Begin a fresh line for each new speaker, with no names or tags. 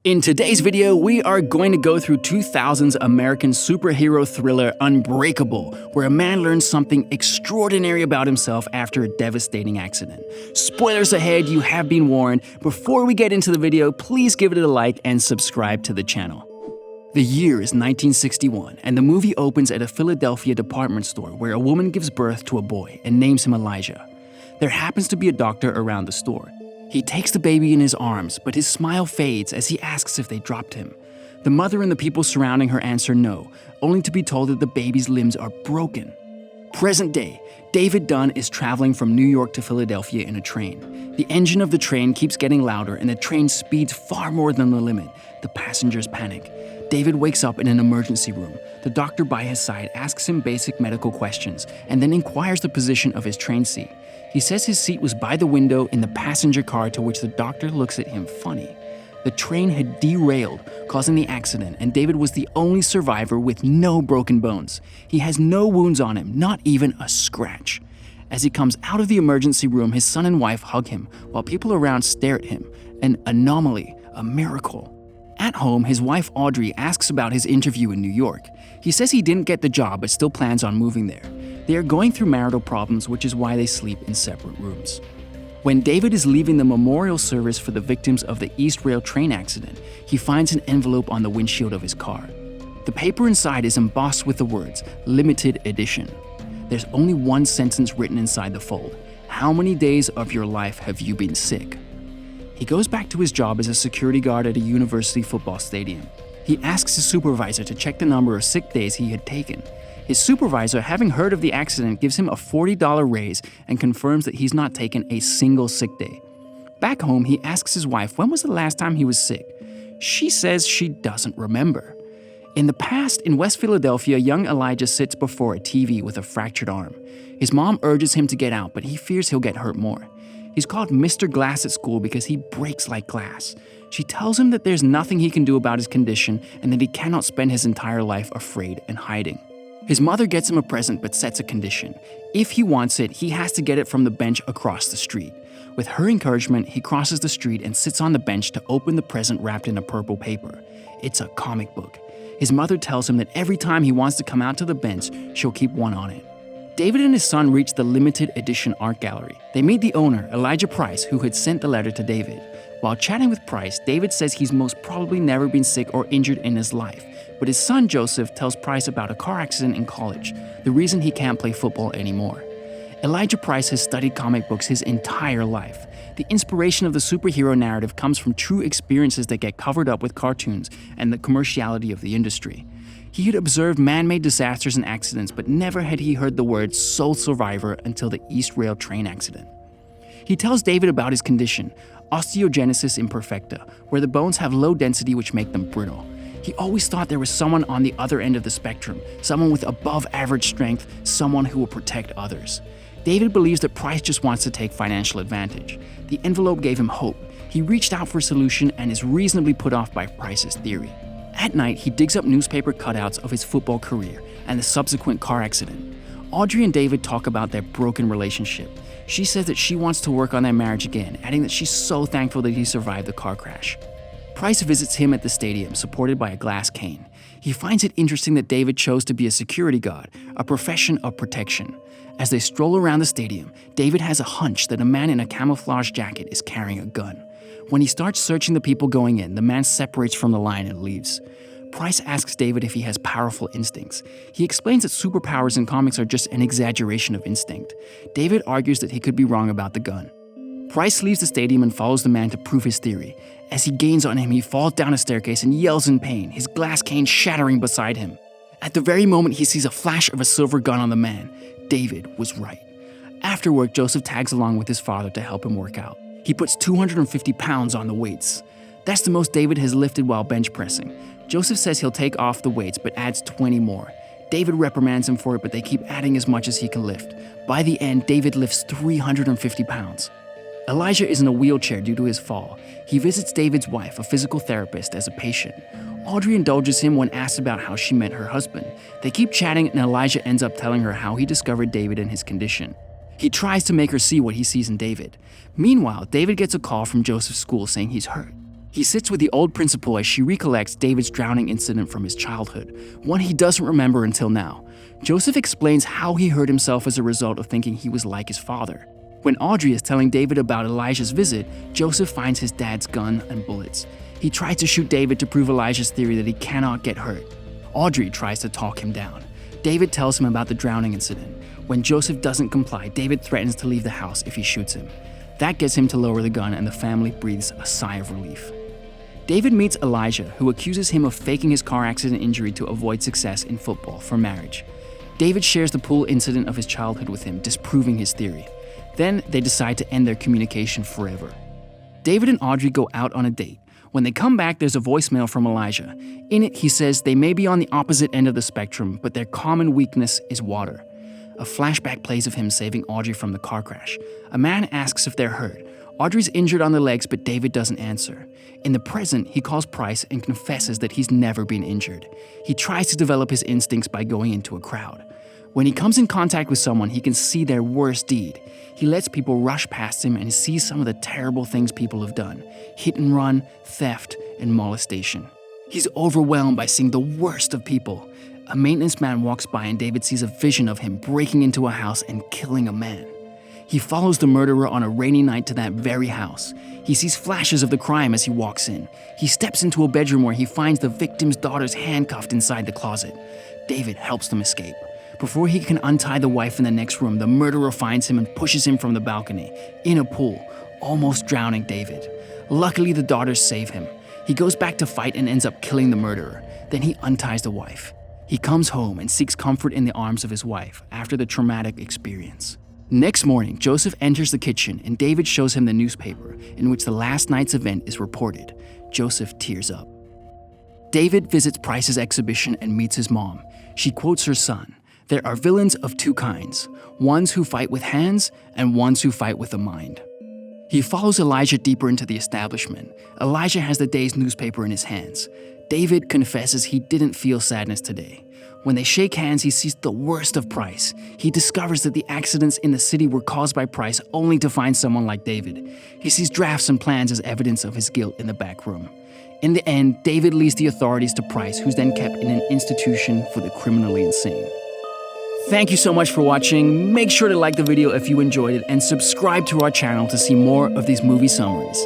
In today's video, we are going to go through 2000's American superhero thriller Unbreakable, where a man learns something extraordinary about himself after a devastating accident. Spoilers ahead, you have been warned. Before we get into the video, please give it a like and subscribe to the channel. The year is 1961, and the movie opens at a Philadelphia department store where a woman gives birth to a boy and names him Elijah. There happens to be a doctor around the store. He takes the baby in his arms, but his smile fades as he asks if they dropped him. The mother and the people surrounding her answer no, only to be told that the baby's limbs are broken. Present day, David Dunn is traveling from New York to Philadelphia in a train. The engine of the train keeps getting louder and the train speeds far more than the limit. The passengers panic. David wakes up in an emergency room. The doctor by his side asks him basic medical questions and then inquires the position of his train seat. He says his seat was by the window in the passenger car, to which the doctor looks at him funny. The train had derailed, causing the accident, and David was the only survivor with no broken bones. He has no wounds on him, not even a scratch. As he comes out of the emergency room, his son and wife hug him, while people around stare at him. An anomaly, a miracle. At home, his wife Audrey asks about his interview in New York. He says he didn't get the job but still plans on moving there. They are going through marital problems, which is why they sleep in separate rooms. When David is leaving the memorial service for the victims of the East Rail train accident, he finds an envelope on the windshield of his car. The paper inside is embossed with the words, "Limited Edition." There's only one sentence written inside the fold: "How many days of your life have you been sick?" He goes back to his job as a security guard at a university football stadium. He asks his supervisor to check the number of sick days he had taken. His supervisor, having heard of the accident, gives him a $40 raise and confirms that he's not taken a single sick day. Back home, he asks his wife when was the last time he was sick. She says she doesn't remember. In the past, in West Philadelphia, young Elijah sits before a TV with a fractured arm. His mom urges him to get out, but he fears he'll get hurt more. He's called Mr. Glass at school because he breaks like glass. She tells him that there's nothing he can do about his condition and that he cannot spend his entire life afraid and hiding. His mother gets him a present but sets a condition. If he wants it, he has to get it from the bench across the street. With her encouragement, he crosses the street and sits on the bench to open the present wrapped in a purple paper. It's a comic book. His mother tells him that every time he wants to come out to the bench, she'll keep one on it. David and his son reach the limited edition art gallery. They meet the owner, Elijah Price, who had sent the letter to David. While chatting with Price, David says he's most probably never been sick or injured in his life, but his son Joseph tells Price about a car accident in college, the reason he can't play football anymore. Elijah Price has studied comic books his entire life. The inspiration of the superhero narrative comes from true experiences that get covered up with cartoons and the commerciality of the industry. He had observed man-made disasters and accidents, but never had he heard the word sole survivor until the East Rail train accident. He tells David about his condition, osteogenesis imperfecta, where the bones have low density which make them brittle. He always thought there was someone on the other end of the spectrum, someone with above average strength, someone who will protect others. David believes that Price just wants to take financial advantage. The envelope gave him hope. He reached out for a solution and is reasonably put off by Price's theory. At night, he digs up newspaper cutouts of his football career and the subsequent car accident. Audrey and David talk about their broken relationship. She says that she wants to work on their marriage again, adding that she's so thankful that he survived the car crash. Price visits him at the stadium, supported by a glass cane. He finds it interesting that David chose to be a security guard, a profession of protection. As they stroll around the stadium, David has a hunch that a man in a camouflage jacket is carrying a gun. When he starts searching the people going in, the man separates from the line and leaves. Price asks David if he has powerful instincts. He explains that superpowers in comics are just an exaggeration of instinct. David argues that he could be wrong about the gun. Price leaves the stadium and follows the man to prove his theory. As he gains on him, he falls down a staircase and yells in pain, his glass cane shattering beside him. At the very moment he sees a flash of a silver gun on the man, David was right. After work, Joseph tags along with his father to help him work out. He puts 250 pounds on the weights. That's the most David has lifted while bench pressing. Joseph says he'll take off the weights but adds 20 more. David reprimands him for it, but they keep adding as much as he can lift. By the end, David lifts 350 pounds. Elijah is in a wheelchair due to his fall. He visits David's wife, a physical therapist, as a patient. Audrey indulges him when asked about how she met her husband. They keep chatting and Elijah ends up telling her how he discovered David and his condition. He tries to make her see what he sees in David. Meanwhile, David gets a call from Joseph's school saying he's hurt. He sits with the old principal as she recollects David's drowning incident from his childhood, one he doesn't remember until now. Joseph explains how he hurt himself as a result of thinking he was like his father. When Audrey is telling David about Elijah's visit, Joseph finds his dad's gun and bullets. He tries to shoot David to prove Elijah's theory that he cannot get hurt. Audrey tries to talk him down. David tells him about the drowning incident. When Joseph doesn't comply, David threatens to leave the house if he shoots him. That gets him to lower the gun and the family breathes a sigh of relief. David meets Elijah, who accuses him of faking his car accident injury to avoid success in football for marriage. David shares the pool incident of his childhood with him, disproving his theory. Then they decide to end their communication forever. David and Audrey go out on a date. When they come back, there's a voicemail from Elijah. In it, he says they may be on the opposite end of the spectrum, but their common weakness is water. A flashback plays of him saving Audrey from the car crash. A man asks if they're hurt. Audrey's injured on the legs, but David doesn't answer. In the present, he calls Price and confesses that he's never been injured. He tries to develop his instincts by going into a crowd. When he comes in contact with someone, he can see their worst deed. He lets people rush past him and sees some of the terrible things people have done: hit and run, theft, and molestation. He's overwhelmed by seeing the worst of people. A maintenance man walks by and David sees a vision of him breaking into a house and killing a man. He follows the murderer on a rainy night to that very house. He sees flashes of the crime as he walks in. He steps into a bedroom where he finds the victim's daughters handcuffed inside the closet. David helps them escape. Before he can untie the wife in the next room, the murderer finds him and pushes him from the balcony, in a pool, almost drowning David. Luckily, the daughters save him. He goes back to fight and ends up killing the murderer. Then he unties the wife. He comes home and seeks comfort in the arms of his wife after the traumatic experience. Next morning, Joseph enters the kitchen and David shows him the newspaper in which the last night's event is reported. Joseph tears up. David visits Price's exhibition and meets his mom. She quotes her son: "There are villains of two kinds, ones who fight with hands and ones who fight with the mind." He follows Elijah deeper into the establishment. Elijah has the day's newspaper in his hands. David confesses he didn't feel sadness today. When they shake hands, he sees the worst of Price. He discovers that the accidents in the city were caused by Price only to find someone like David. He sees drafts and plans as evidence of his guilt in the back room. In the end, David leads the authorities to Price, who's then kept in an institution for the criminally insane. Thank you so much for watching. Make sure to like the video if you enjoyed it and subscribe to our channel to see more of these movie summaries.